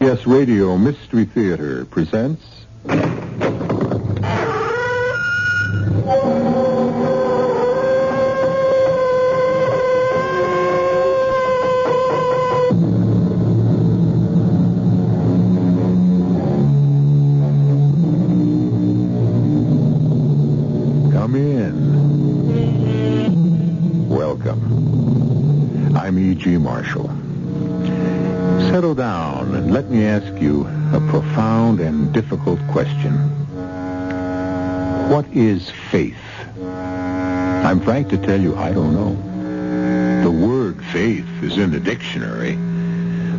CBS Radio Mystery Theater presents... Come in. Welcome. I'm E.G. Marshall. Settle down and let me ask you a profound and difficult question. What is faith? I'm frank to tell you, I don't know. The word faith is in the dictionary,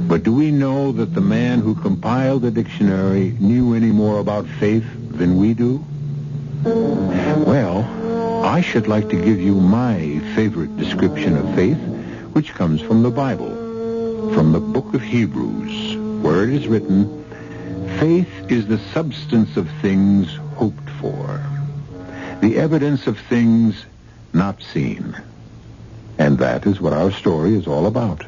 but do we know that the man who compiled the dictionary knew any more about faith than we do? Well, I should like to give you my favorite description of faith, which comes from the Bible. From the book of Hebrews, where it is written, faith is the substance of things hoped for, the evidence of things not seen. And that is what our story is all about.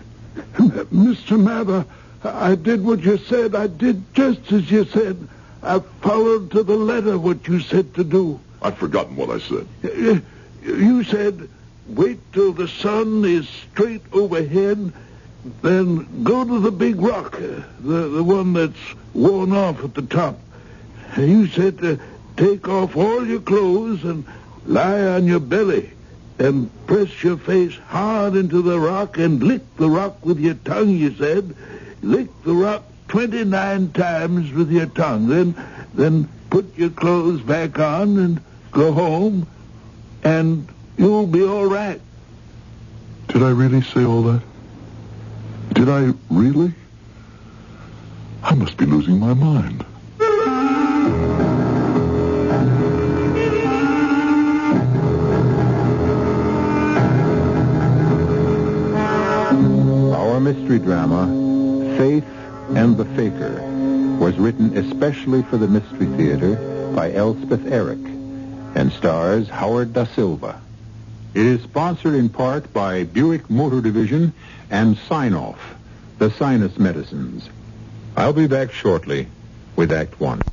Mr. Mather, I did what you said. I did just as you said. I followed to the letter what you said to do. I've forgotten what I said. You said, wait till the sun is straight overhead, then go to the big rock, the one that's worn off at the top. You said to take off all your clothes and lie on your belly and press your face hard into the rock and lick the rock with your tongue, you said. Lick the rock 29 times with your tongue. Then put your clothes back on and go home, and you'll be all right. Did I really say all that? Did I really? I must be losing my mind. Our mystery drama, Faith and the Faker, was written especially for the Mystery Theater by Elspeth Eric and stars Howard da Silva. It is sponsored in part by Buick Motor Division and Sign-Off, the sinus medicines. I'll be back shortly with Act One.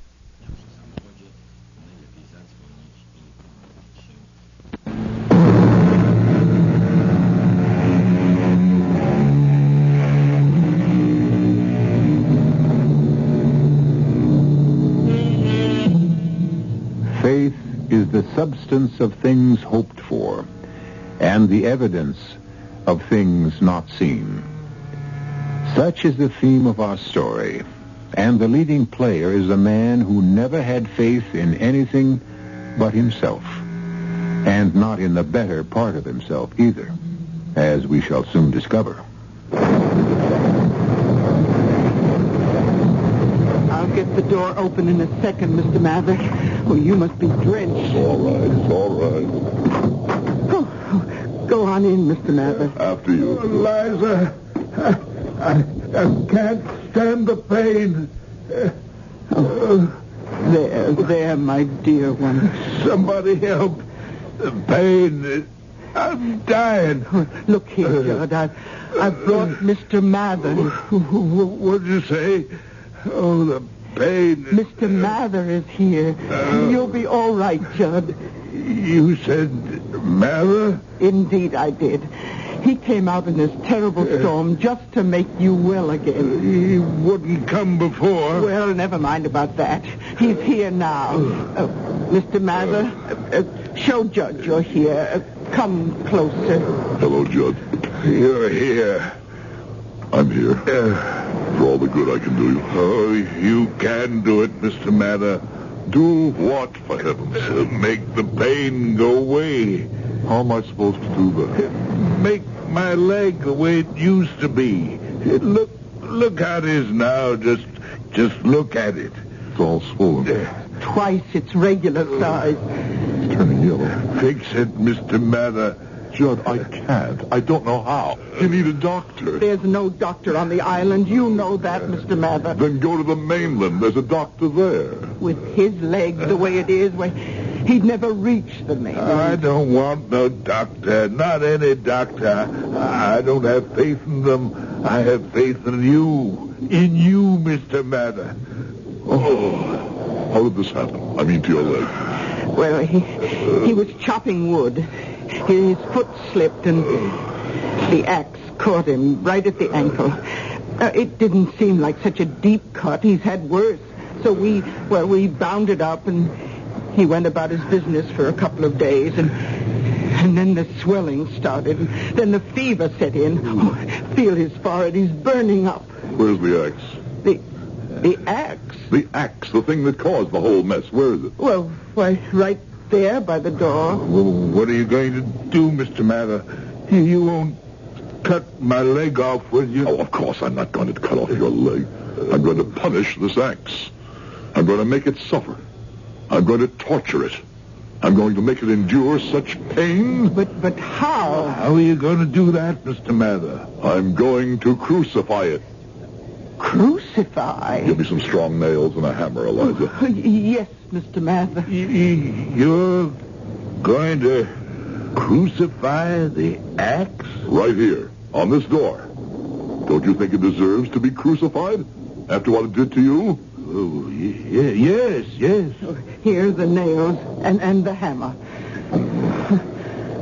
Faith is the substance of things hoped for, and the evidence of things not seen. Such is the theme of our story, and the leading player is a man who never had faith in anything but himself, and not in the better part of himself either, as we shall soon discover. I'll get the door open in a second, Mr. Mather. Oh, you must be drenched. It's all right. Oh, go on in, Mr. Mather. After you. Eliza, I can't stand the pain. There, my dear one. Somebody help. The pain. I'm dying. Look here, Judd. I've brought Mr. Mather. What'd you say? Oh, the pain. Mr. Mather is here. You'll be all right, Judd. You said Mather? Indeed, I did. He came out in this terrible storm just to make you well again. He wouldn't come before. Well, never mind about that. He's here now. Mr. Mather, show Judd you're here. Come closer. Hello, Judd. You're here. I'm here. For all the good I can do you. Oh, you can do it, Mr. Mather. Do what, for heaven's sake? Make the pain go away. How am I supposed to do that? Make my leg the way it used to be. Look how it is now. Just look at it. It's all swollen. Twice its regular size. It's turning yellow. Fix it, Mr. Mather. Judd, I can't. I don't know how. You need a doctor. There's no doctor on the island. You know that, Mr. Mather. Then go to the mainland. There's a doctor there. With his leg the way it is, he'd never reach the mainland. I don't want no doctor. Not any doctor. I don't have faith in them. I have faith in you. In you, Mr. Mather. Oh, how did this happen? I mean, to your leg. Well, he was chopping wood. His foot slipped and the axe caught him right at the ankle. It didn't seem like such a deep cut. He's had worse. So we bound it up and he went about his business for a couple of days and then the swelling started. And then the fever set in. Oh, feel his forehead. He's burning up. Where's the axe? The axe? The axe, the thing that caused the whole mess. Where is it? Well, right there by the door. Well, what are you going to do, Mr. Mather? You won't cut my leg off, will you? Oh, of course I'm not going to cut off your leg. I'm going to punish this axe. I'm going to make it suffer. I'm going to torture it. I'm going to make it endure such pain. But how? How are you going to do that, Mr. Mather? I'm going to crucify it. Crucify? Give me some strong nails and a hammer, Eliza. Oh, yes, Mr. Mather. You're going to crucify the axe? Right here, on this door. Don't you think it deserves to be crucified after what it did to you? Oh, yes. Here are the nails and the hammer.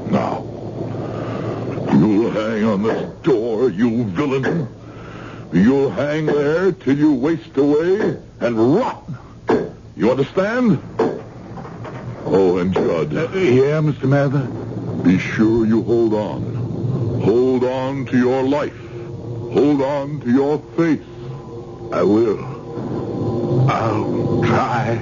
Now, you'll hang on this door, you villain. You'll hang there till you waste away and rot. You understand? Oh, and Judd. Yeah, Mr. Mather? Be sure you hold on. Hold on to your life. Hold on to your faith. I will. I'll try.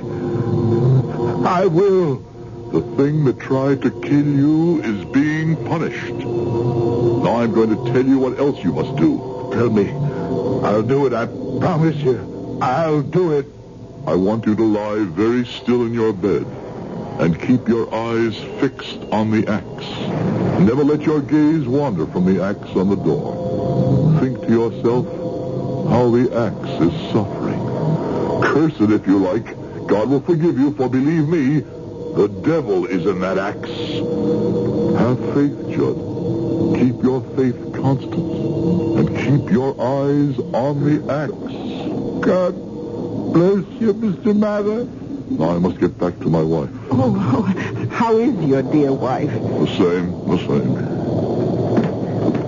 I will. The thing that tried to kill you is being punished. Now I'm going to tell you what else you must do. Tell me. I'll do it. I promise you. I'll do it. I want you to lie very still in your bed and keep your eyes fixed on the axe. Never let your gaze wander from the axe on the door. Think to yourself how the axe is suffering. Curse it if you like. God will forgive you, for believe me, the devil is in that axe. Have faith, Judd. Keep your faith constant. And keep your eyes on the axe. God bless you, Mr. Mather. Now I must get back to my wife. Oh, how is your dear wife? The same.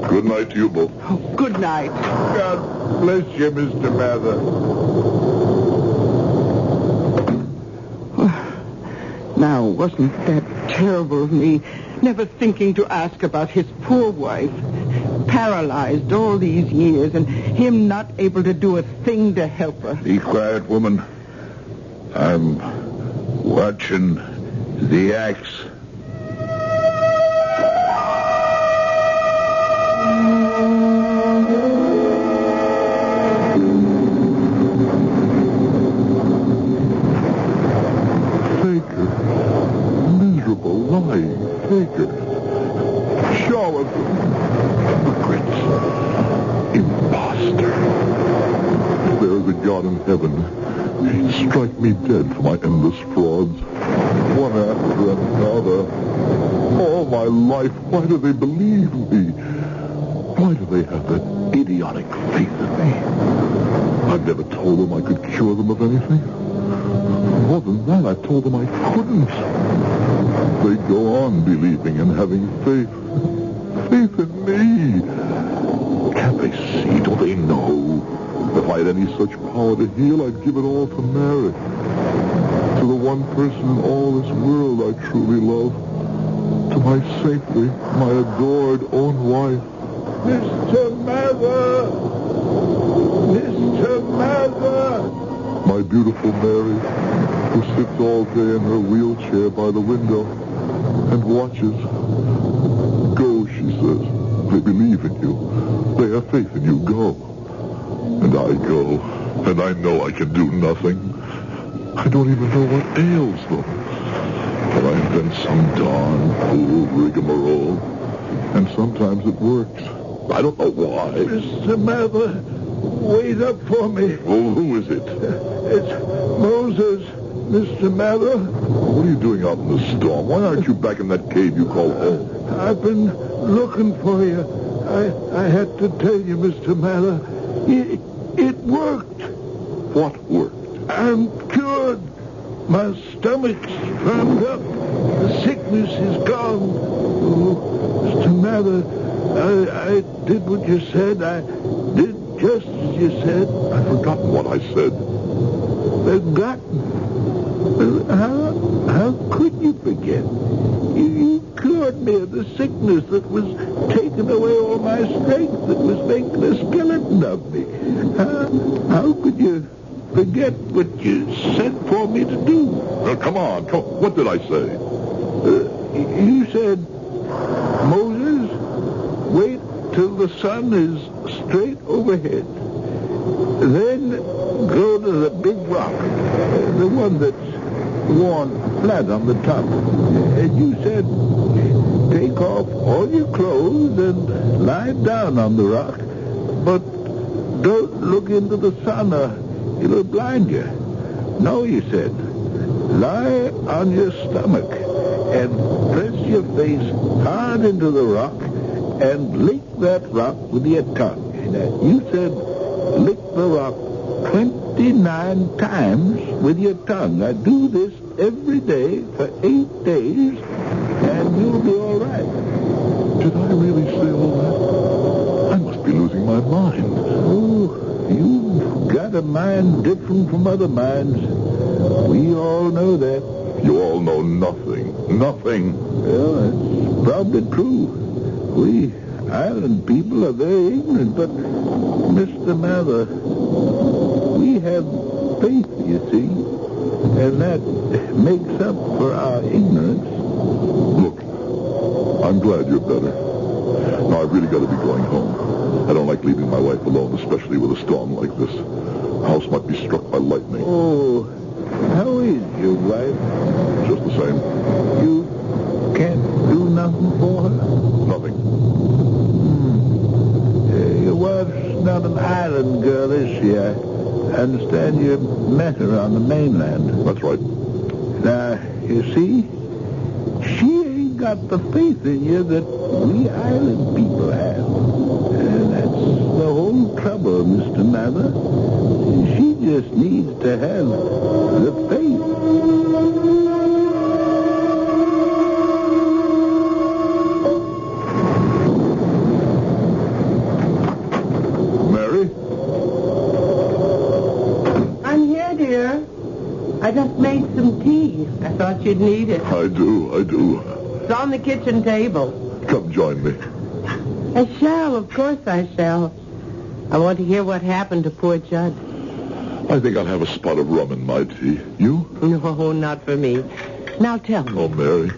Good night to you both. Oh, good night. God bless you, Mr. Mather. Now, wasn't that terrible of me, never thinking to ask about his poor wife? Paralyzed all these years, and him not able to do a thing to help her. Be quiet, woman. I'm watching the axe. Faker. Charlatan. Hypocrite. Imposter. If there is a God in heaven, he'd strike me dead for my endless frauds. One after another. All my life, why do they believe me? Why do they have that idiotic faith in me? I've never told them I could cure them of anything. More than that, I told them I couldn't. They go on believing and having faith. Faith in me. Can't they see? Don't they know? If I had any such power to heal, I'd give it all to Mary. To the one person in all this world I truly love. To my saintly, my adored own wife. Mr. Mather! Mr. Mather! My beautiful Mary, who sits all day in her wheelchair by the window and watches. Go, she says. They believe in you. They have faith in you. Go. And I go. And I know I can do nothing. I don't even know what ails them. But I invent some darn fool rigmarole. And sometimes it works. I don't know why. Mr. Mather, wait up for me. Oh, who is it? It's Moses, Mr. Mather. What are you doing out in the storm? Why aren't you back in that cave you call home? I've been looking for you. I had to tell you, Mr. Mather. It worked. What worked? I'm cured. My stomach's firmed up. The sickness is gone. Oh, Mr. Mather, I did what you said. I did just as you said. I've forgotten what I said. Forgotten? How could you forget? You cured me of the sickness that was taking away all my strength, that was making a skeleton of me. How could you forget what you said for me to do? Well, come on. What did I say? You said, Moses, wait till the sun is straight overhead. Then go to the big rock, the one that's worn flat on the top. And you said, take off all your clothes and lie down on the rock, but don't look into the sun or it'll blind you. No, you said, lie on your stomach and press your face hard into the rock and lick that rock with your tongue. You said, lick the rock 29 times with your tongue. Now do this every day for 8 days, and you'll be all right. Did I really say all that? I must be losing my mind. Oh, you've got a mind different from other minds. We all know that. You all know nothing. Nothing. Well, that's probably true. We island people are very ignorant, but, Mr. Mather, we have faith, you see, and that makes up for our ignorance. Look, I'm glad you're better. Now, I've really got to be going home. I don't like leaving my wife alone, especially with a storm like this. The house might be struck by lightning. Oh, how is your wife? Just the same. You can't do nothing for her? Nothing. Your wife's not an island girl, is she? I understand you met her on the mainland. That's right. Now, you see, she ain't got the faith in you that we island people have. And that's the whole trouble, Mr. Mather. She just needs to have the faith. Mary? I'm here, dear. I just made some tea. I thought you'd need it. I do. It's on the kitchen table. Come join me. I shall, of course I shall. I want to hear what happened to poor Judd. I think I'll have a spot of rum in my tea. You? No, not for me. Now tell me. Oh, Mary.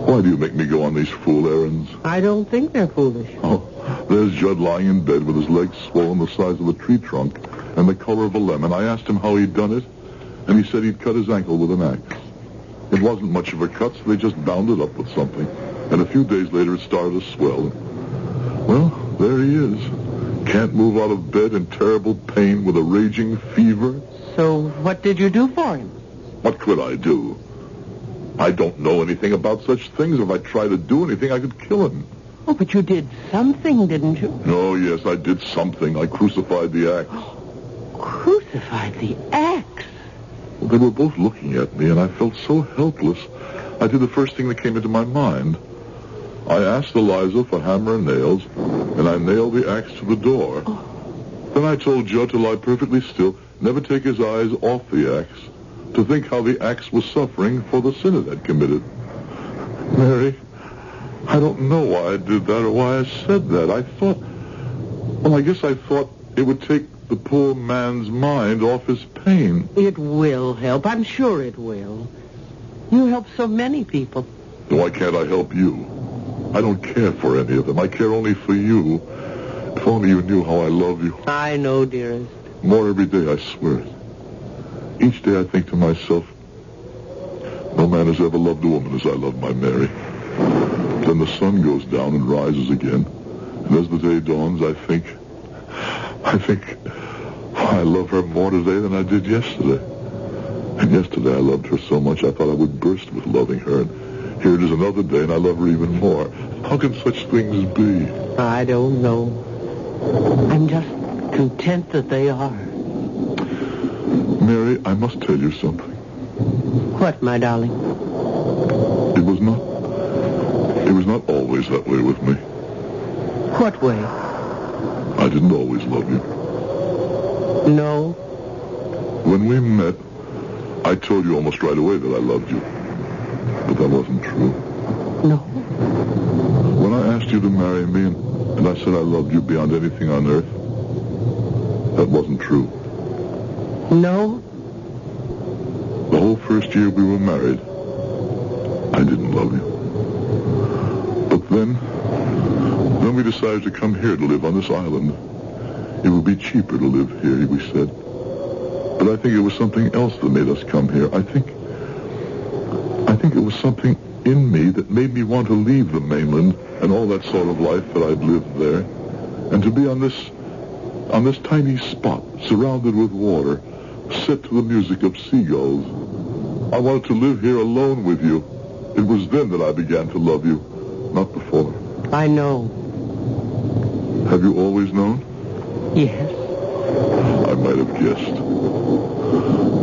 Why do you make me go on these fool errands? I don't think they're foolish. Oh, there's Judd lying in bed with his legs swollen the size of a tree trunk and the color of a lemon. I asked him how he'd done it, and he said he'd cut his ankle with an axe. It wasn't much of a cut, so they just bound it up with something. And a few days later, it started to swell. Well, there he is. Can't move out of bed in terrible pain with a raging fever. So what did you do for him? What could I do? I don't know anything about such things. If I tried to do anything, I could kill him. Oh, but you did something, didn't you? Oh, yes, I did something. I crucified the axe. Crucified the axe? Well, they were both looking at me, and I felt so helpless. I did the first thing that came into my mind. I asked Eliza for hammer and nails, and I nailed the axe to the door. Oh. Then I told Judd to lie perfectly still, never take his eyes off the axe, to think how the axe was suffering for the sin it had committed. Mary, I don't know why I did that or why I said that. I thought it would take the poor man's mind off his pain. It will help. I'm sure it will. You help so many people. Why can't I help you? I don't care for any of them. I care only for you. If only you knew how I love you. I know, dearest. More every day, I swear it. Each day I think to myself, no man has ever loved a woman as I love my Mary. Then the sun goes down and rises again. And as the day dawns, I think, I love her more today than I did yesterday. And yesterday I loved her so much I thought I would burst with loving her. And Here it is another day, and I love her even more. How can such things be? I don't know. I'm just content that they are. Mary, I must tell you something. What, my darling? It was not always that way with me. What way? I didn't always love you. No. When we met, I told you almost right away that I loved you. But that wasn't true. No. When I asked you to marry me and I said I loved you beyond anything on earth, that wasn't true. No. The whole first year we were married, I didn't love you. But then we decided to come here to live on this island. It would be cheaper to live here, we said. But I think it was something else that made us come here. I think it was something in me that made me want to leave the mainland and all that sort of life that I'd lived there, and to be on this tiny spot, surrounded with water, set to the music of seagulls. I wanted to live here alone with you. It was then that I began to love you, not before. I know. Have you always known? Yes. I might have guessed.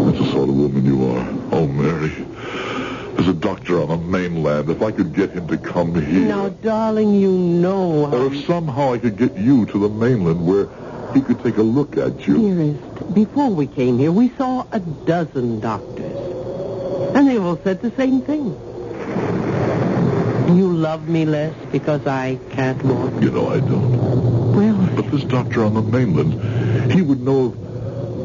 That's the sort of woman you are. Oh, Mary. There's a doctor on the mainland. If I could get him to come here. Now, darling, you know. Or if somehow I could get you to the mainland where he could take a look at you. Dearest, before we came here, we saw a dozen doctors. And they all said the same thing. You love me less because I can't walk. You know I don't. Well, But this doctor on the mainland, he would know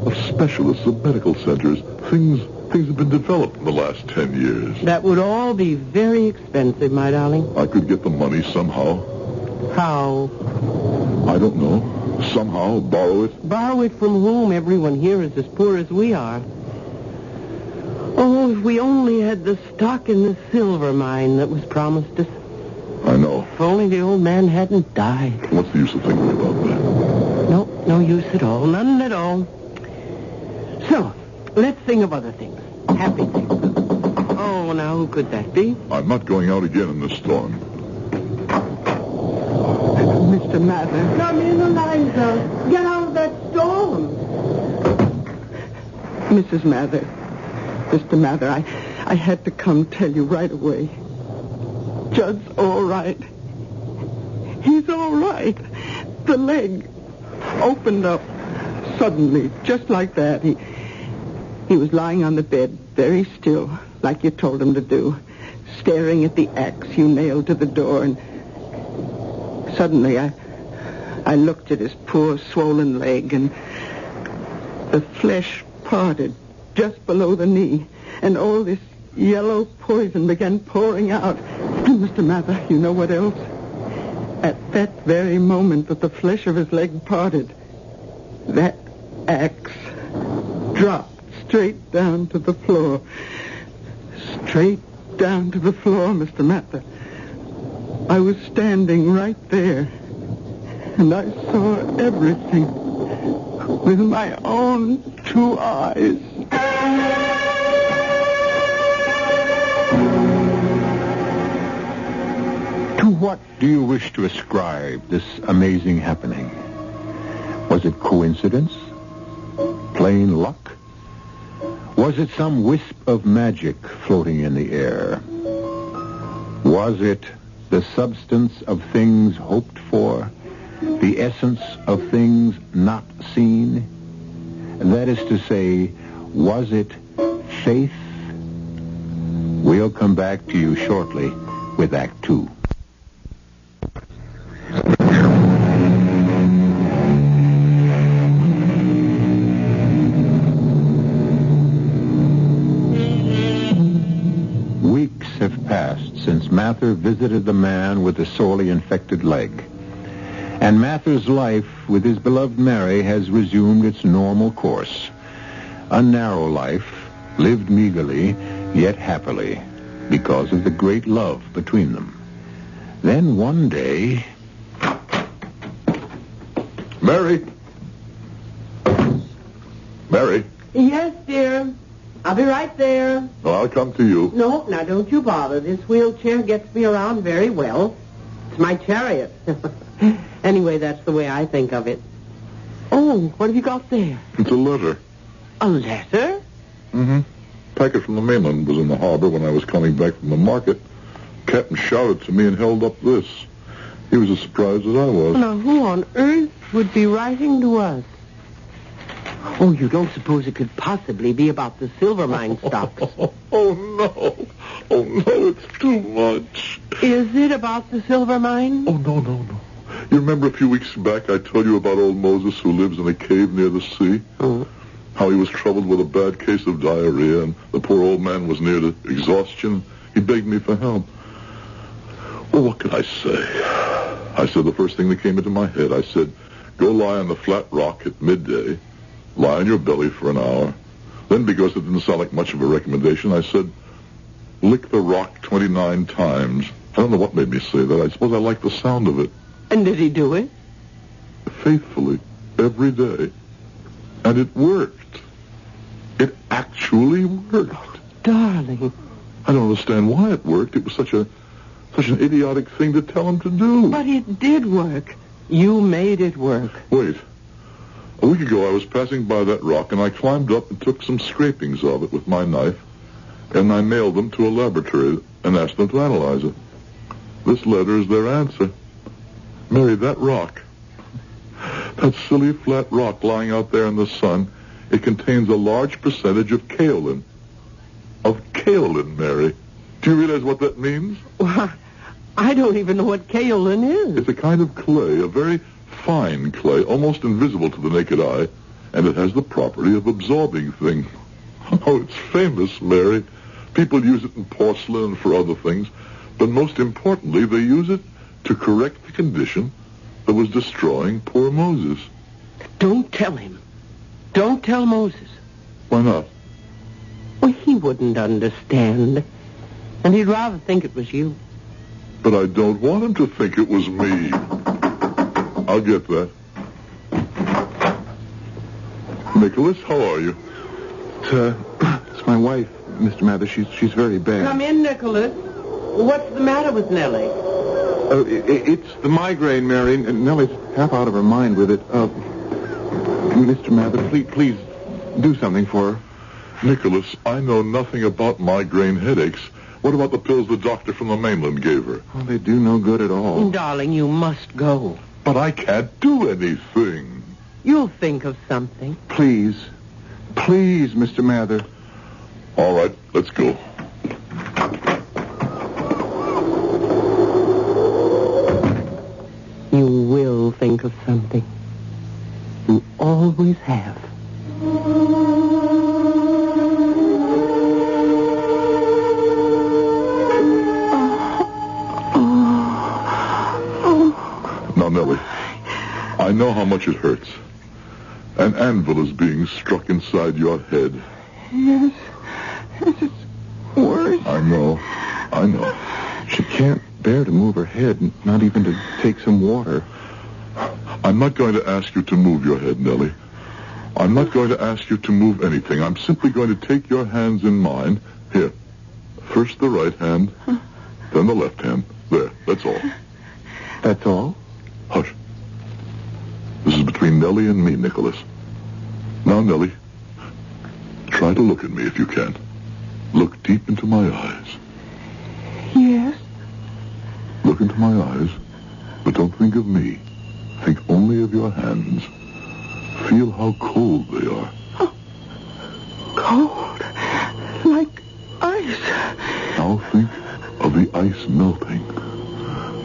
of specialists, of medical centers. Things have been developed in the last 10 years. that would all be very expensive, my darling. I could get the money somehow. How? I don't know. Somehow borrow it. Borrow it from whom? Everyone here is as poor as we are. Oh, if we only had the stock in the silver mine that was promised us. I know. If only the old man hadn't died. What's the use of thinking about that? No use at all. None at all. So, let's think of other things. Happy things. Oh, now, who could that be? I'm not going out again in this storm. Mr. Mather. Come in, Eliza. Get out of that storm. Mrs. Mather. Mr. Mather, I had to come tell you right away. Judd's all right. He's all right. The leg opened up suddenly, just like that. He was lying on the bed, very still, like you told him to do, staring at the axe you nailed to the door, and suddenly I looked at his poor swollen leg, and the flesh parted just below the knee, and all this yellow poison began pouring out. And Mr. Mather, you know what else? At that very moment that the flesh of his leg parted, that axe dropped straight down to the floor. Straight down to the floor, Mr. Mather. I was standing right there, and I saw everything with my own 2 eyes. To what do you wish to ascribe this amazing happening? Was it coincidence? Plain luck? Was it some wisp of magic floating in the air? Was it the substance of things hoped for? The essence of things not seen? That is to say, was it faith? We'll come back to you shortly with Act 2. Weeks have passed since Mather visited the man with the sorely infected leg. And Mather's life with his beloved Mary has resumed its normal course. A narrow life, lived meagerly, yet happily, because of the great love between them. Then one day... Mary? Mary? Yes, dear. I'll be right there. No, I'll come to you. No, now don't you bother. This wheelchair gets me around very well. It's my chariot. Anyway, that's the way I think of it. Oh, what have you got there? It's a letter. A letter? Mm-hmm. Packet from the mainland was in the harbor when I was coming back from the market. Captain shouted to me and held up this. He was as surprised as I was. Now, who on earth would be writing to us? Oh, you don't suppose it could possibly be about the silver mine stocks? Oh, no. Oh, no, it's too much. Is it about the silver mine? Oh, no. You remember a few weeks back I told you about old Moses who lives in a cave near the sea? Oh. How he was troubled with a bad case of diarrhea, and the poor old man was near to exhaustion. He begged me for help. Well, what could I say? I said the first thing that came into my head. I said, go lie on the flat rock at midday. Lie on your belly for an hour. Then, because it didn't sound like much of a recommendation, I said, lick the rock 29 times. I don't know what made me say that. I suppose I liked the sound of it. And did he do it? Faithfully, every day. And it worked. It actually worked. Oh, darling. I don't understand why it worked. It was such an idiotic thing to tell him to do. But it did work. You made it work. Wait. A week ago, I was passing by that rock, and I climbed up and took some scrapings of it with my knife, and I mailed them to a laboratory and asked them to analyze it. This letter is their answer. Mary, that rock, that silly flat rock lying out there in the sun, it contains a large percentage of kaolin. Of kaolin, Mary. Do you realize what that means? Well, I don't even know what kaolin is. It's a kind of clay, a very fine clay, almost invisible to the naked eye, and it has the property of absorbing things. Oh, it's famous, Mary. People use it in porcelain and for other things, but most importantly, they use it to correct the condition that was destroying poor Moses. Don't tell him. Don't tell Moses. Why not? Well, he wouldn't understand. And he'd rather think it was you. But I don't want him to think it was me. I'll get that. Nicholas, how are you? It's my wife, Mr. Mather. She's very bad. Come in, Nicholas. What's the matter with Nellie? It's the migraine, Mary. And Nellie's half out of her mind with it. Mr. Mather, please do something for her. Nicholas, I know nothing about migraine headaches. What about the pills the doctor from the mainland gave her? Well, they do no good at all. Darling, you must go. But I can't do anything. You'll think of something. Please, Mr. Mather. All right, let's go. You will think of something. You always have. Now, Nellie, I know how much it hurts. An anvil is being struck inside your head. Yes, it's worse. I know. She can't bear to move her head, not even to take some water. I'm not going to ask you to move your head, Nellie. I'm not going to ask you to move anything. I'm simply going to take your hands in mine. Here. First the right hand, then the left hand. There, that's all. That's all? Hush. This is between Nellie and me, Nicholas. Now, Nellie, try to look at me if you can. Look deep into my eyes. Yes. Look into my eyes, but don't think of me. Think only of your hands. Feel how cold they are. Oh, cold. Like ice. Now think of the ice melting.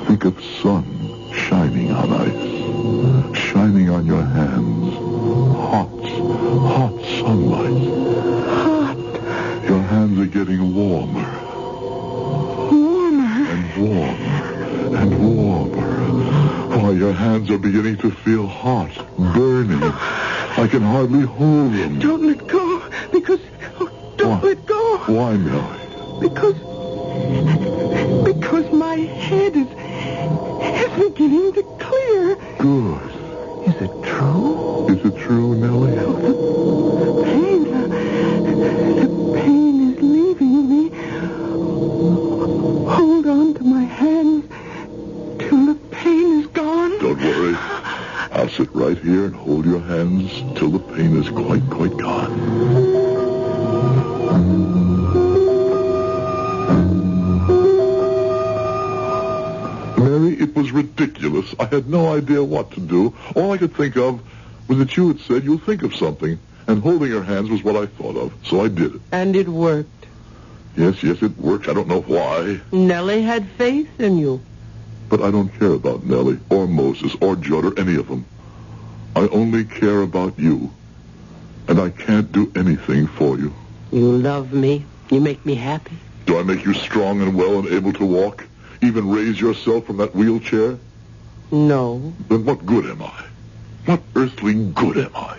Think of sun shining on ice. Shining on your hands. Hot sunlight. Hot. Your hands are getting warmer. Warmer. And warmer. And warmer. Why, your hands are beginning to feel hot, burning. I can hardly hold them. Don't let go, because... don't let go. Why, Nellie? Because my head is beginning to clear. Good. Is it true? Is it true, Nellie? The pain, the right here and hold your hands till the pain is quite gone. Mary, it was ridiculous. I had no idea what to do. All I could think of was that you had said you'll think of something, and holding her hands was what I thought of, so I did it. And it worked. Yes, it worked. I don't know why. Nellie had faith in you. But I don't care about Nellie, or Moses, or Judd, or any of them. I only care about you. And I can't do anything for you. You love me. You make me happy. Do I make you strong and well and able to walk? Even raise yourself from that wheelchair? No. Then what good am I? What earthly good am I?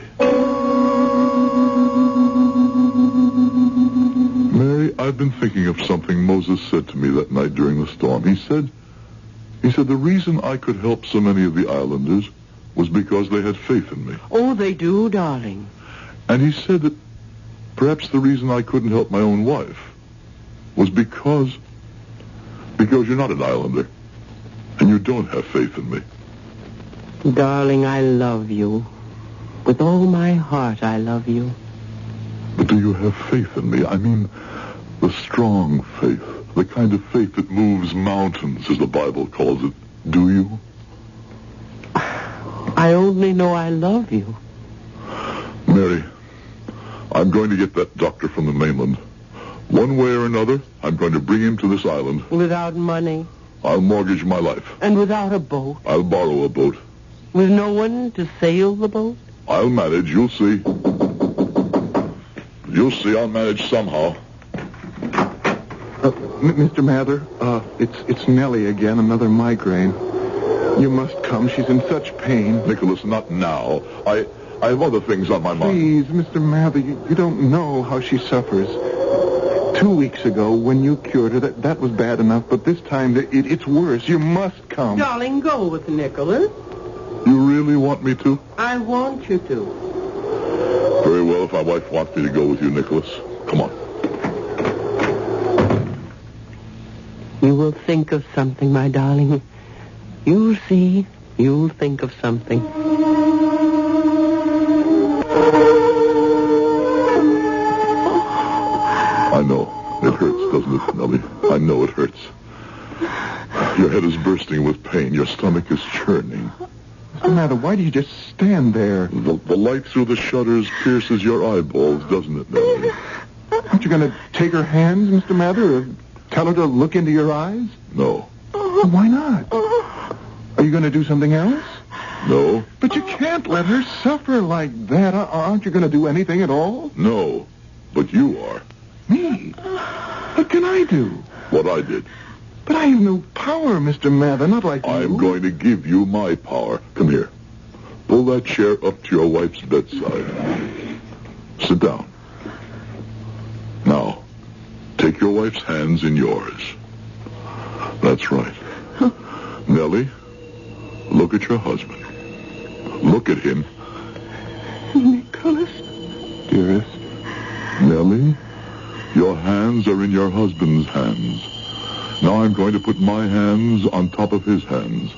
Mary, I've been thinking of something Moses said to me that night during the storm. He said, the reason I could help so many of the islanders was because they had faith in me. Oh, they do, darling. And he said that perhaps the reason I couldn't help my own wife was because you're not an islander, and you don't have faith in me. Darling, I love you. With all my heart, I love you. But do you have faith in me? I mean, the strong faith, the kind of faith that moves mountains, as the Bible calls it. Do you? I only know I love you. Mary, I'm going to get that doctor from the mainland. One way or another, I'm going to bring him to this island. Without money? I'll mortgage my life. And without a boat? I'll borrow a boat. With no one to sail the boat? I'll manage, you'll see. You'll see I'll manage somehow. Mr. Mather, it's Nellie again, another migraine. You must come. She's in such pain. Nicholas, not now. I have other things on my mind. Please, Mr. Mather, you don't know how she suffers. 2 weeks ago, when you cured her, that was bad enough, but this time it's worse. You must come. Darling, go with Nicholas. You really want me to? I want you to. Very well, if my wife wants me to go with you, Nicholas. Come on. You will think of something, my darling. You'll see. You'll think of something. I know. It hurts, doesn't it, Nellie? I know it hurts. Your head is bursting with pain. Your stomach is churning. What's the matter? Why do you just stand there? The light through the shutters pierces your eyeballs, doesn't it, Nellie? Aren't you going to take her hands, Mr. Mather, or tell her to look into your eyes? No. Why not? Are you going to do something else? No. But you can't let her suffer like that. Aren't you going to do anything at all? No. But you are. Me? What can I do? What I did. But I have no power, Mr. Mather, not like you. I'm going to give you my power. Come here. Pull that chair up to your wife's bedside. Sit down. Now, take your wife's hands in yours. That's right. Nellie, look at your husband. Look at him. Nicholas? Dearest. Nellie, your hands are in your husband's hands. Now I'm going to put my hands on top of his hands.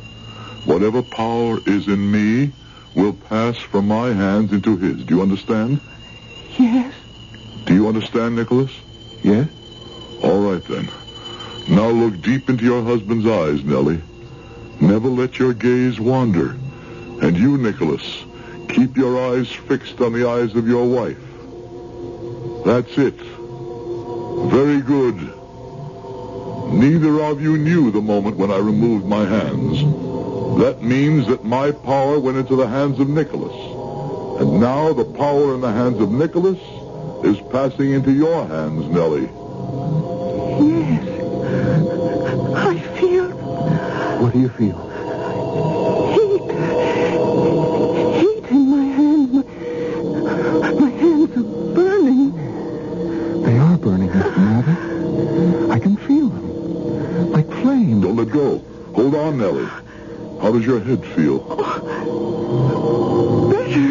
Whatever power is in me will pass from my hands into his. Do you understand? Yes. Do you understand, Nicholas? Yes? All right, then. Now look deep into your husband's eyes, Nellie. Never let your gaze wander. And you, Nicholas, keep your eyes fixed on the eyes of your wife. That's it. Very good. Neither of you knew the moment when I removed my hands. That means that my power went into the hands of Nicholas. And now the power in the hands of Nicholas is passing into your hands, Nellie. Yes. I feel... What do you feel? Heat. Heat in my hands. My hands are burning. They are burning, Mr. Mather. I can feel them. Like flame. Don't let go. Hold on, Nellie. How does your head feel? Better.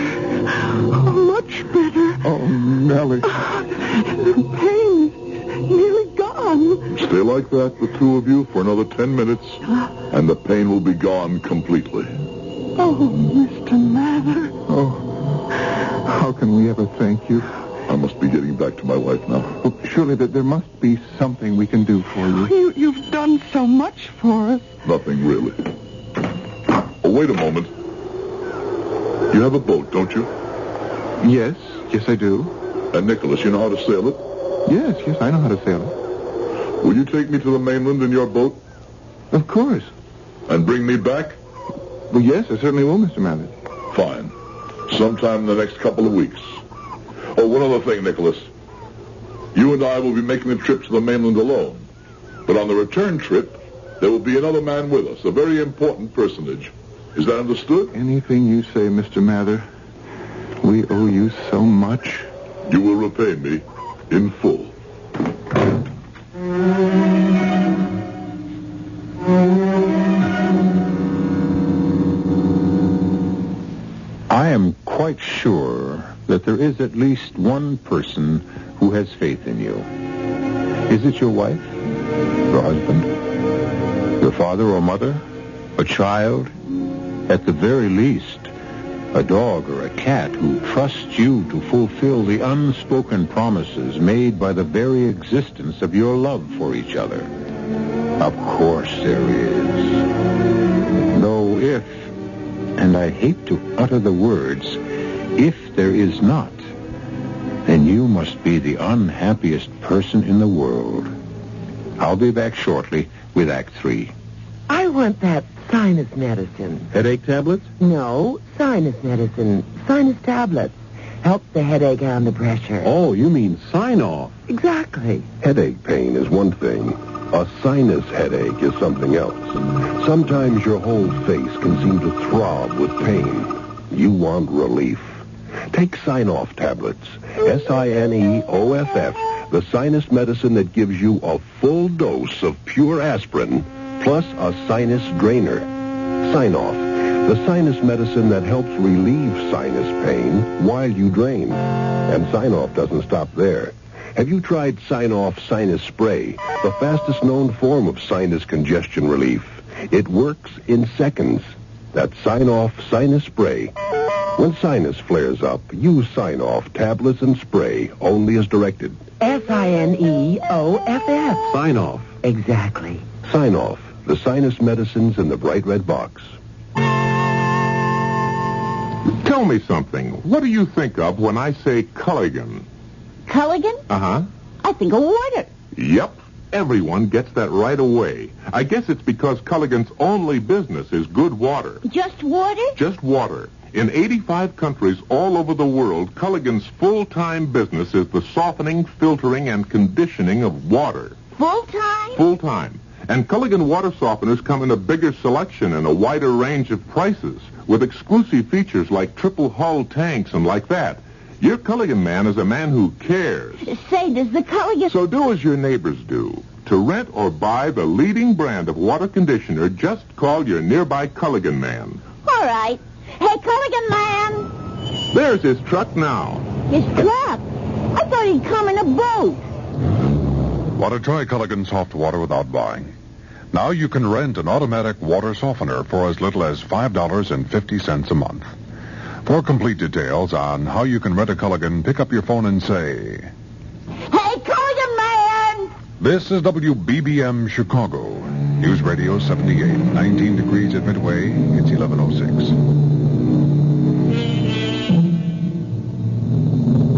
Oh, much better. Oh, Nellie. The pain is nearly gone. Stay like that, the two of you, for another 10 minutes, and the pain will be gone completely. Oh, Mr. Mather. Oh, how can we ever thank you? I must be getting back to my wife now. Well, surely there must be something we can do for you. You've done so much for us. Nothing really. Oh, wait a moment. You have a boat, don't you? Yes, I do. And Nicholas, you know how to sail it? Yes, I know how to sail it. Will you take me to the mainland in your boat? Of course. And bring me back? Well, yes, I certainly will, Mr. Mather. Fine. Sometime in the next couple of weeks. Oh, one other thing, Nicholas. You and I will be making the trip to the mainland alone. But on the return trip, there will be another man with us, a very important personage. Is that understood? Anything you say, Mr. Mather. We owe you so much. You will repay me in full. I am quite sure that there is at least one person who has faith in you. Is it your wife? Your husband? Your father or mother? A child? At the very least, a dog or a cat who trusts you to fulfill the unspoken promises made by the very existence of your love for each other. Of course there is. Though if, and I hate to utter the words, if there is not, then you must be the unhappiest person in the world. I'll be back shortly with Act 3. I want that sinus medicine. Headache tablets? No, sinus medicine. Sinus tablets. Helps the headache and the pressure. Oh, you mean sign-off. Exactly. Headache pain is one thing. A sinus headache is something else. Sometimes your whole face can seem to throb with pain. You want relief. Take Sign-Off tablets. SINEOFF, the sinus medicine that gives you a full dose of pure aspirin, plus a sinus drainer. Sign-Off, the sinus medicine that helps relieve sinus pain while you drain. And Sign-Off doesn't stop there. Have you tried Sign-Off Sinus Spray, the fastest known form of sinus congestion relief? It works in seconds. That's Sign-Off Sinus Spray. When sinus flares up, use Sign-Off tablets and spray only as directed. SINEOFF. Sign-Off. Exactly. Sign-Off, the sinus medicines in the bright red box. Tell me something. What do you think of when I say Culligan? Culligan? Uh-huh. I think of water. Yep. Everyone gets that right away. I guess it's because Culligan's only business is good water. Just water? Just water. In 85 countries all over the world, Culligan's full-time business is the softening, filtering, and conditioning of water. Full-time? Full-time. And Culligan water softeners come in a bigger selection and a wider range of prices, with exclusive features like triple hull tanks and like that. Your Culligan man is a man who cares. Say, does the Culligan... So do as your neighbors do. To rent or buy the leading brand of water conditioner, just call your nearby Culligan man. All right. Hey, Culligan man. There's his truck now. His truck? I thought he'd come in a boat. Want to try Culligan soft water without buying? Now you can rent an automatic water softener for as little as $5.50 a month. For complete details on how you can rent a Culligan, pick up your phone and say, Hey, Culligan man! This is WBBM Chicago. News Radio 78, 19 degrees at Midway. It's 11:06.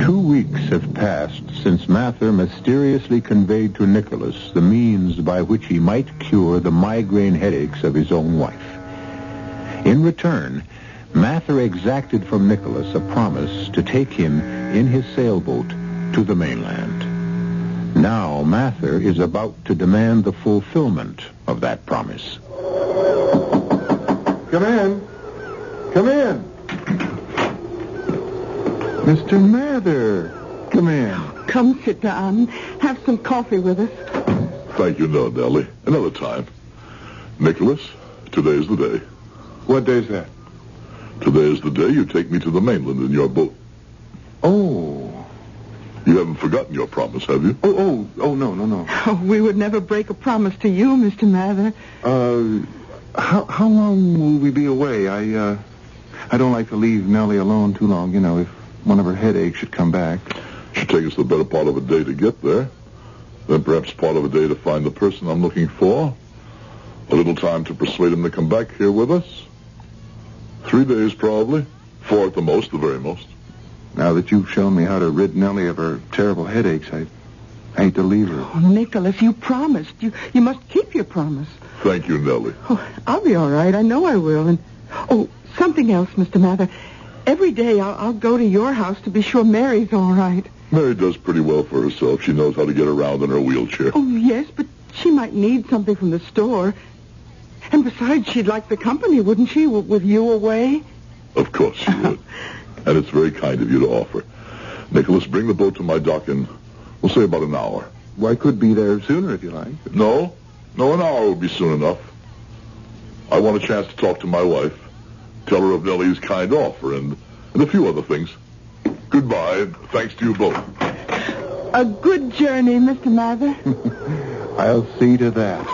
2 weeks have passed since Mather mysteriously conveyed to Nicholas the means by which he might cure the migraine headaches of his own wife. In return, Mather exacted from Nicholas a promise to take him in his sailboat to the mainland. Now Mather is about to demand the fulfillment of that promise. Come in. Come in. Mr. Mather, come in. Come sit down. Have some coffee with us. Thank you, no, Nellie. Another time. Nicholas, today's the day. What day's that? Today is the day you take me to the mainland in your boat. Oh. You haven't forgotten your promise, have you? Oh, no. Oh, we would never break a promise to you, Mr. Mather. How long will we be away? I don't like to leave Nellie alone too long, if one of her headaches should come back. Should take us the better part of a day to get there. Then perhaps part of a day to find the person I'm looking for. A little time to persuade him to come back here with us. 3 days, probably. 4 at the most, the very most. Now that you've shown me how to rid Nellie of her terrible headaches, I hate to leave her. Oh, Nicholas, you promised. You must keep your promise. Thank you, Nellie. Oh, I'll be all right. I know I will. And something else, Mr. Mather. Every day I'll go to your house to be sure Mary's all right. Mary does pretty well for herself. She knows how to get around in her wheelchair. Oh, yes, but she might need something from the store. And besides, she'd like the company, wouldn't she, with you away? Of course she would. And it's very kind of you to offer. Nicholas, bring the boat to my dock in, we'll say about an hour. Well, I could be there sooner if you like. No, an hour would be soon enough. I want a chance to talk to my wife, tell her of Nellie's kind offer, and a few other things. Goodbye, and thanks to you both. A good journey, Mr. Mather. I'll see to that.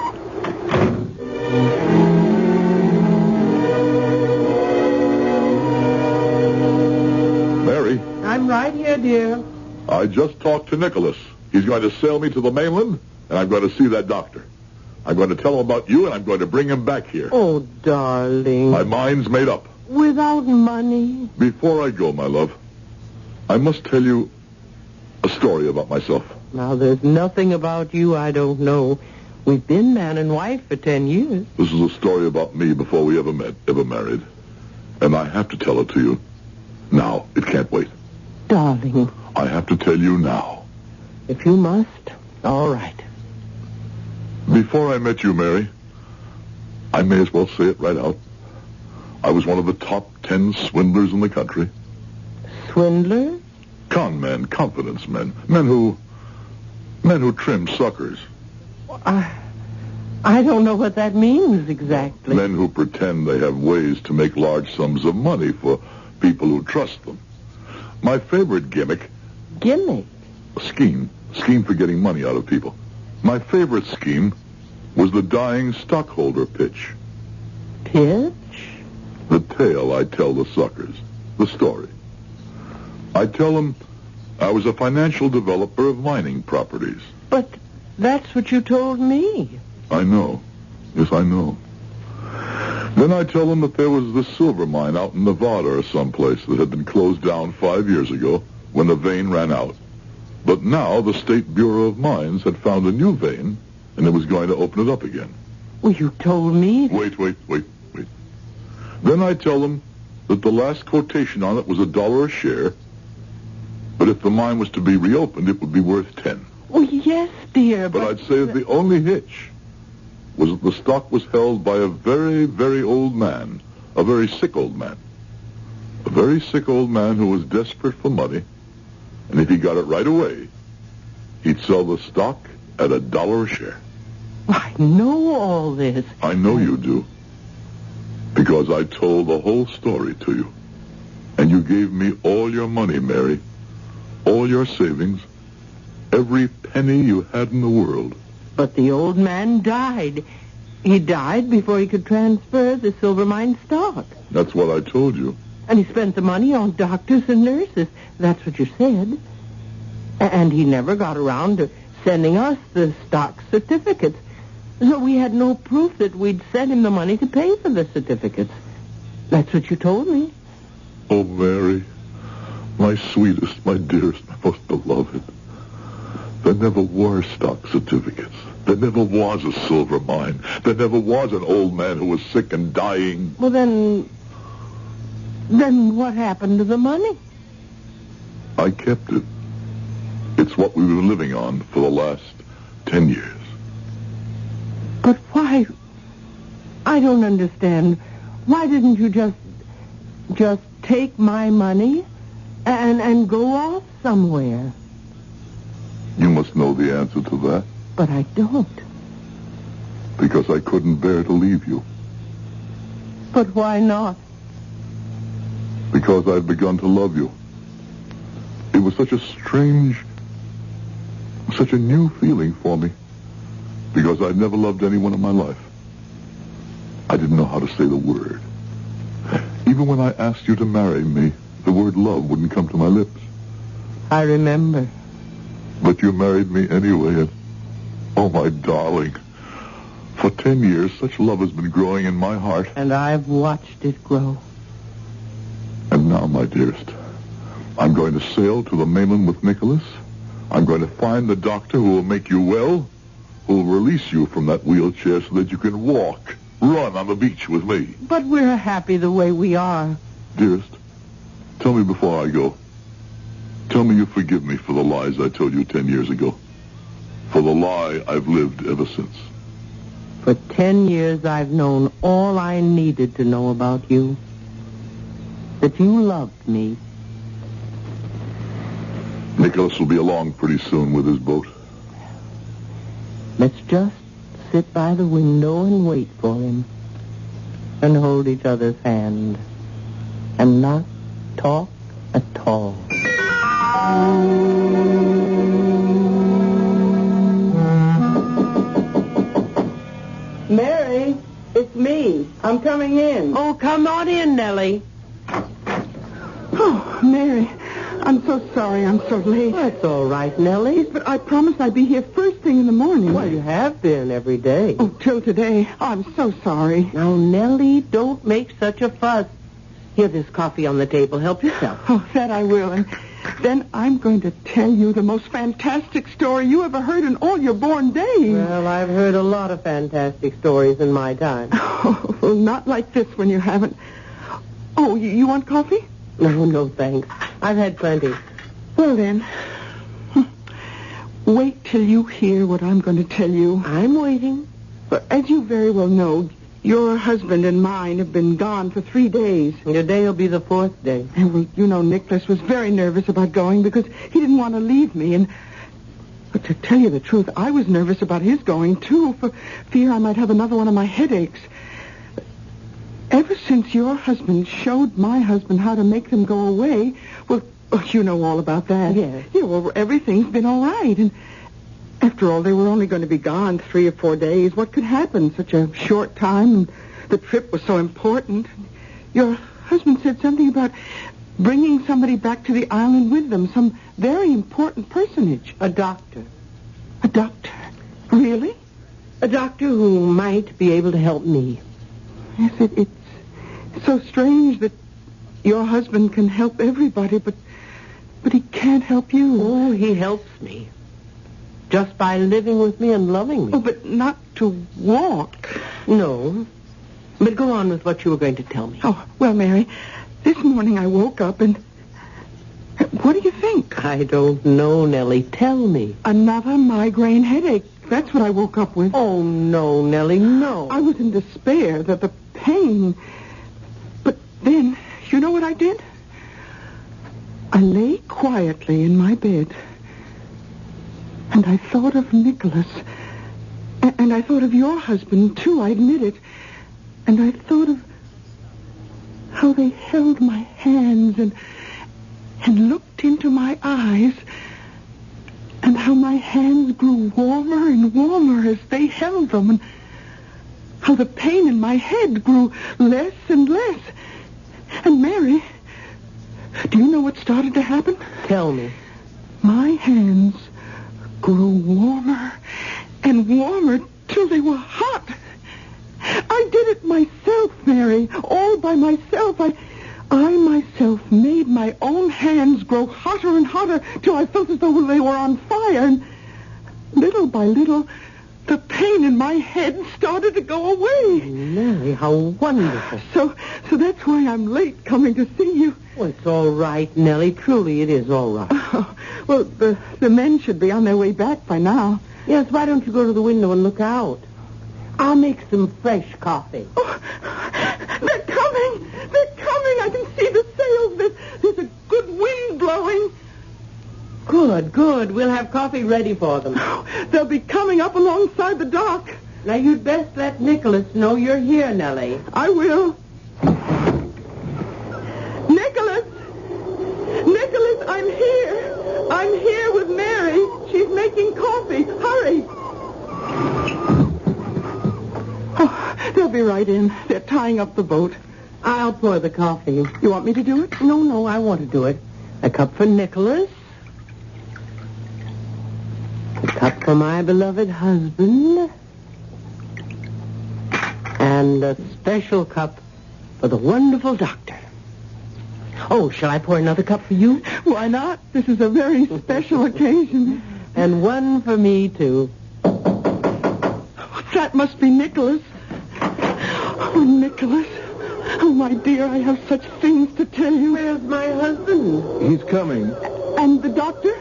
Mary? I'm right here, dear. I just talked to Nicholas. He's going to sail me to the mainland, and I'm going to see that doctor. I'm going to tell him about you, and I'm going to bring him back here. Oh, darling. My mind's made up. Without money? Before I go, my love, I must tell you a story about myself. Now, there's nothing about you I don't know. We've been man and wife for 10 years. This is a story about me before we ever met, ever married. And I have to tell it to you. Now. It can't wait. Darling. I have to tell you now. If you must, all right. Before I met you, Mary, I may as well say it right out. I was one of the top 10 swindlers in the country. Swindler? Con men, confidence men. Men who trim suckers. I don't know what that means exactly. Men who pretend they have ways to make large sums of money for people who trust them. My favorite gimmick... Gimmick? Scheme for getting money out of people. My favorite scheme was the dying stockholder pitch. Pitch? The tale I tell the suckers. The story. I tell them I was a financial developer of mining properties. But that's what you told me. I know. Yes, I know. Then I tell them that there was this silver mine out in Nevada or someplace that had been closed down 5 years ago when the vein ran out. But now the State Bureau of Mines had found a new vein, and it was going to open it up again. Well, you told me... Wait. Then I tell them that the last quotation on it was $1 a share, but if the mine was to be reopened, it would be worth 10. Oh, yes, dear, but I'd say that the only hitch was that the stock was held by a very, very old man, a very sick old man. A very sick old man who was desperate for money, and if he got it right away, he'd sell the stock at $1 a share. I know all this. I know you do, because I told the whole story to you. And you gave me all your money, Mary, all your savings, every penny you had in the world. But the old man died. He died before he could transfer the silver mine stock. That's what I told you. And he spent the money on doctors and nurses. That's what you said. And he never got around to sending us the stock certificates. So we had no proof that we'd sent him the money to pay for the certificates. That's what you told me. Oh, Mary, my sweetest, my dearest, my most beloved. There never were stock certificates. There never was a silver mine. There never was an old man who was sick and dying. Well, then what happened to the money? I kept it. It's what we've been living on for the last 10 years. But why? I don't understand. Why didn't you just take my money and go off somewhere? You must know the answer to that. But I don't. Because I couldn't bear to leave you. But why not? Because I've begun to love you. It was such a strange, such a new feeling for me. Because I'd never loved anyone in my life. I didn't know how to say the word. Even when I asked you to marry me, the word love wouldn't come to my lips. I remember. But you married me anyway, and... Oh, my darling. For 10 years, such love has been growing in my heart. And I've watched it grow. And now, my dearest, I'm going to sail to the mainland with Nicholas. I'm going to find the doctor who will make you well, who will release you from that wheelchair so that you can walk, run on the beach with me. But we're happy the way we are. Dearest, tell me before I go. Tell me you forgive me for the lies I told you 10 years ago. For the lie I've lived ever since. For 10 years, I've known all I needed to know about you. That you loved me. Nicholas will be along pretty soon with his boat. Let's just sit by the window and wait for him. And hold each other's hand. And not talk at all. Mary, it's me. I'm coming in. Oh, come on in, Nellie. Oh, Mary, I'm so sorry I'm so late. That's all right, Nellie. But I promised I'd be here first thing in the morning. Well, you have been every day. Oh, till today. Oh, I'm so sorry. Now, Nellie, don't make such a fuss. Here, there's coffee on the table. Help yourself. Oh, that I will. And then I'm going to tell you the most fantastic story you ever heard in all your born days. Well, I've heard a lot of fantastic stories in my time. Oh, well, not like this when you haven't. Oh, you want coffee? No, thanks. I've had plenty. Well, then, wait till you hear what I'm going to tell you. I'm waiting. But as you very well know, your husband and mine have been gone for 3 days. Your day will be the 4th day. And, well, you know, Nicholas was very nervous about going because he didn't want to leave me. But to tell you the truth, I was nervous about his going, too, for fear I might have another one of my headaches. Ever since your husband showed my husband how to make them go away, well, you know all about that. Yes. Yeah, well, everything's been all right. And after all, they were only going to be gone 3 or 4 days. What could happen? Such a short time, and the trip was so important. Your husband said something about bringing somebody back to the island with them, some very important personage. A doctor. A doctor? Really? A doctor who might be able to help me. Yes, it's so strange that your husband can help everybody, but he can't help you. Oh, he helps me. Just by living with me and loving me. Oh, but not to walk. No. But go on with what you were going to tell me. Oh, well, Mary, this morning I woke up and... What do you think? I don't know, Nellie. Tell me. Another migraine headache. That's what I woke up with. Oh, no, Nellie, no. I was in despair that the pain... But then, you know what I did? I lay quietly in my bed... And I thought of Nicholas. And I thought of your husband, too, I admit it. And I thought of how they held my hands and looked into my eyes. And how my hands grew warmer and warmer as they held them. And how the pain in my head grew less and less. And Mary, do you know what started to happen? Tell me. My hands grew warmer and warmer till they were hot. I did it myself, Mary, all by myself. I myself made my own hands grow hotter and hotter till I felt as though they were on fire. And little by little, the pain in my head started to go away. Mary, how wonderful. So that's why I'm late coming to see you. Well, it's all right, Nellie. Truly, it is all right. Oh, well, the men should be on their way back by now. Yes, why don't you go to the window and look out? I'll make some fresh coffee. Oh, they're coming! They're coming! I can see the sails. There's a good wind blowing. Good. We'll have coffee ready for them. Oh, they'll be coming up alongside the dock. Now, you'd best let Nicholas know you're here, Nellie. I will. Nicholas, I'm here. I'm here with Mary. She's making coffee. Hurry. Oh, they'll be right right in. They're tying up the boat. I'll pour the coffee. You want me to do it? No, I want to do it. A cup for Nicholas. A cup for my beloved husband. And a special cup for the wonderful doctor. Oh, shall I pour another cup for you? Why not? This is a very special occasion. And one for me, too. That must be Nicholas. Oh, Nicholas. Oh, my dear, I have such things to tell you. Where's my husband? He's coming. And the doctor?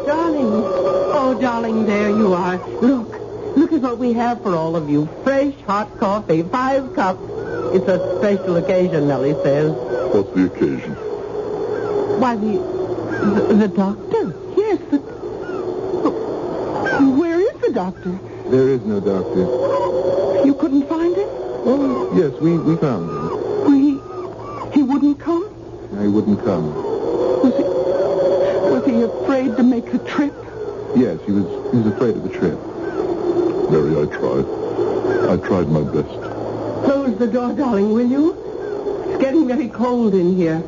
Darling. Oh, darling, there you are. Look at what we have for all of you. Fresh, hot coffee, 5 cups. It's a special occasion, Nellie says. What's the occasion? Why, the doctor. Yes, where is the doctor? There is no doctor. You couldn't find him? Oh, yes, we found him. He wouldn't come? He wouldn't come. Was he afraid to make the trip? Yes, he was afraid of the trip. Mary, I tried. I tried my best. Close the door, darling, will you? It's getting very cold in here.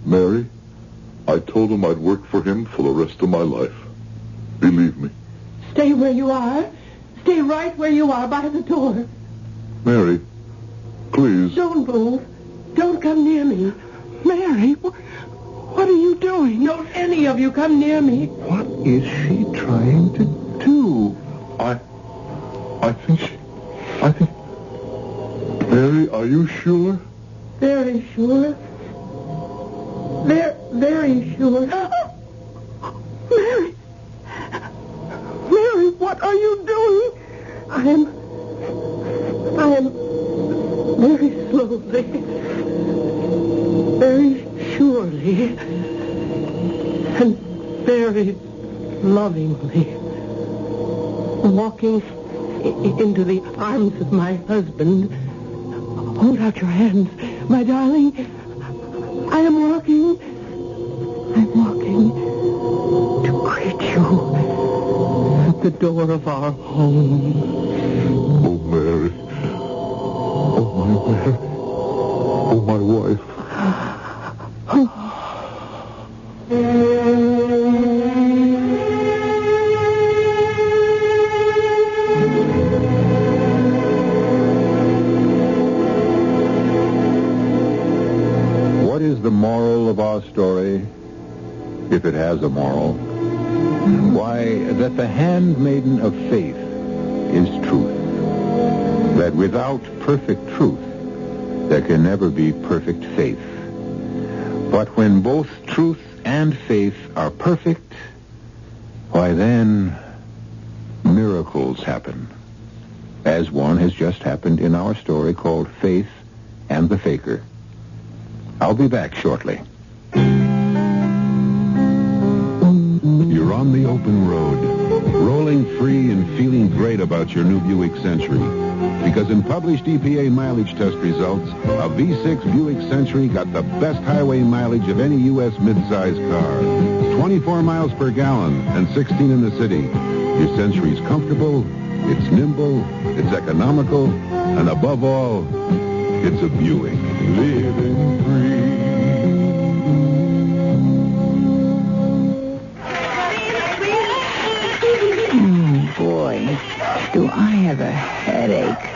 Mary, I told him I'd work for him for the rest of my life. Believe me. Stay where you are. Stay right where you are by the door. Mary, please. Don't move. Don't come near me. Mary, what are you doing? Don't any of you come near me. What is she trying to do? I think... Mary, are you sure? Very sure. Very sure. Mary! Mary, what are you doing? I am very slowly, very surely, and very lovingly walking into the arms of my husband. Hold out your hands, my darling. I am walking to greet you at the door of our home. Oh, Mary. Oh, my Mary. Oh, my wife. What is the moral of our story, if it has a moral? Why, that the handmaiden of faith is truth. That without perfect truth, there can never be perfect faith. But when both truth and faith are perfect, why then, miracles happen. As one has just happened in our story called Faith and the Faker. I'll be back shortly. You're on the open road, rolling free and feeling great about your new Buick Century. Because in published EPA mileage test results, a V6 Buick Century got the best highway mileage of any U.S. midsize car. 24 miles per gallon and 16 in the city. Your Century's comfortable, it's nimble, it's economical, and above all, it's a Buick. Living free. Boy, do I have a headache.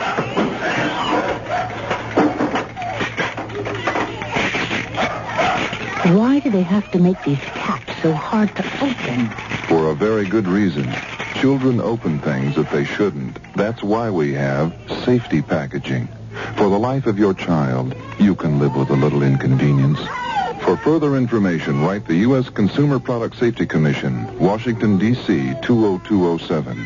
Why do they have to make these caps so hard to open? For a very good reason. Children open things that they shouldn't. That's why we have safety packaging. For the life of your child, you can live with a little inconvenience. For further information, write the U.S. Consumer Product Safety Commission, Washington, D.C., 20207.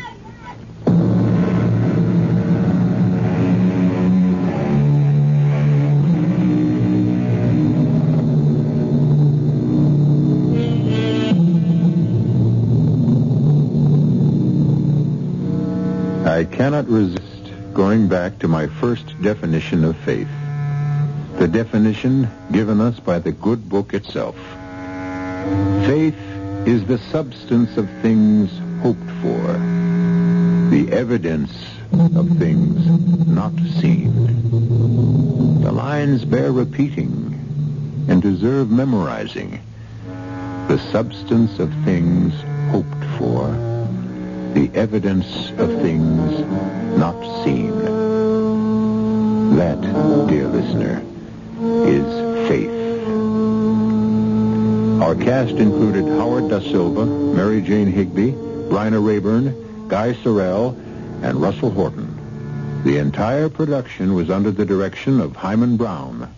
I cannot resist going back to my first definition of faith. The definition given us by the good book itself. Faith is the substance of things hoped for, the evidence of things not seen. The lines bear repeating and deserve memorizing. The substance of things hoped for, the evidence of things not seen. That, dear listener, is faith. Our cast included Howard Da Silva, Mary Jane Higby, Bryna Raeburn, Guy Sorel, and Russell Horton. The entire production was under the direction of Himan Brown.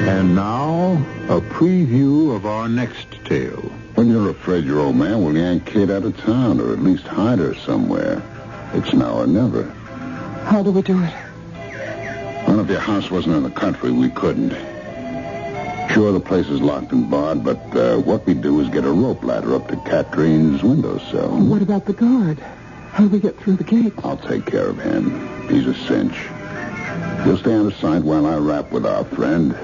And now, a preview of our next tale. When you're afraid your old man will yank Kate out of town, or at least hide her somewhere, it's now or never. How do we do it? Well, if your house wasn't in the country, we couldn't. Sure, the place is locked and barred, but what we do is get a rope ladder up to Katrine's windowsill. What about the guard? How do we get through the gate? I'll take care of him. He's a cinch. You'll stay on the side while I rap with our friend.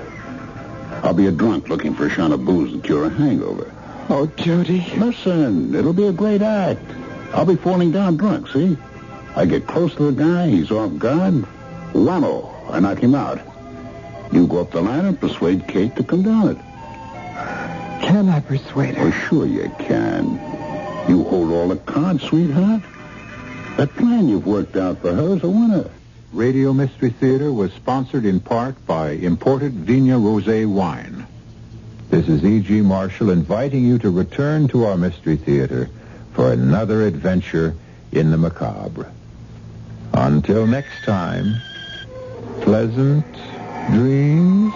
I'll be a drunk looking for a shot of booze to cure a hangover. Oh, Jody. Listen, it'll be a great act. I'll be falling down drunk, see? I get close to the guy, he's off guard. Whammo, I knock him out. You go up the ladder and persuade Kate to come down it. Can I persuade her? Oh, sure you can. You hold all the cards, sweetheart. That plan you've worked out for her is a winner. Radio Mystery Theater was sponsored in part by imported Vigna Rosé wine. This is E.G. Marshall inviting you to return to our Mystery Theater for another adventure in the macabre. Until next time, pleasant dreams.